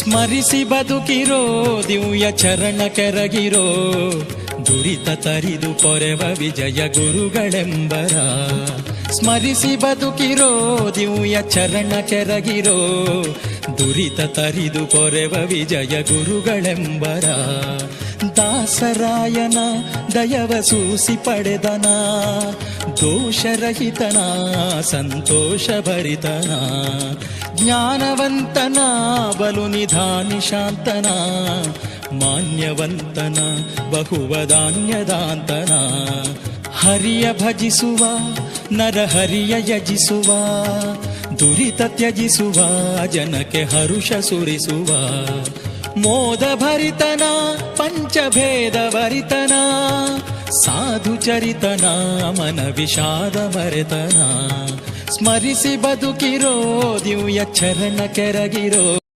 ಸ್ಮರಿಸಿ ಬದುಕಿರೋ ದಿವ್ಯ ಚರಣ ಕೆರಗಿರೋ ದುರಿತ ತರಿದು ಪೊರೆವ ವಿಜಯ ಗುರುಗಳೆಂಬರ. ಸ್ಮರಿಸಿ ಬದುಕಿರೋ ದಿವ್ಯ ಚರಣ ಕೆರಗಿರೋ ದುರಿತ ತರಿದು ಪೊರೆವ ವಿಜಯ ಗುರುಗಳೆಂಬರ. ದಾಸರಾಯನ ದಯವ ಸೂಸಿ ಪಡೆದನ ದೋಷರಹಿತನ ಸಂತೋಷ ಭರಿತನ. ಜ್ಞಾನವಂತನ ಬಲು ನಿಧಾನಿ ಶಾಂತನ ಮಾನ್ಯವಂತನ ಬಹುವದಾನ್ಯದಾಂತನ. ಹರಿಯ ಭಜಿಸುವ ನರ ಹರಿಯ ಯಜಿಸುವ ದುರಿತ ತ್ಯಜಿಸುವ ಜನಕ್ಕೆ ಹರುಷ ಸುರಿಸುವ. ಮೋದ ಭರಿತನ ಪಂಚಭೇದ ಭರಿತನ ಸಾಧು ಚರಿತನ ಮನ ವಿಷಾದ ಮರೆತನ. ಸ್ಮರಿಸಿ ಬದುಕಿರೋ ದಿವ್ಯ ಚರಣ ಕೆರಗಿರೋ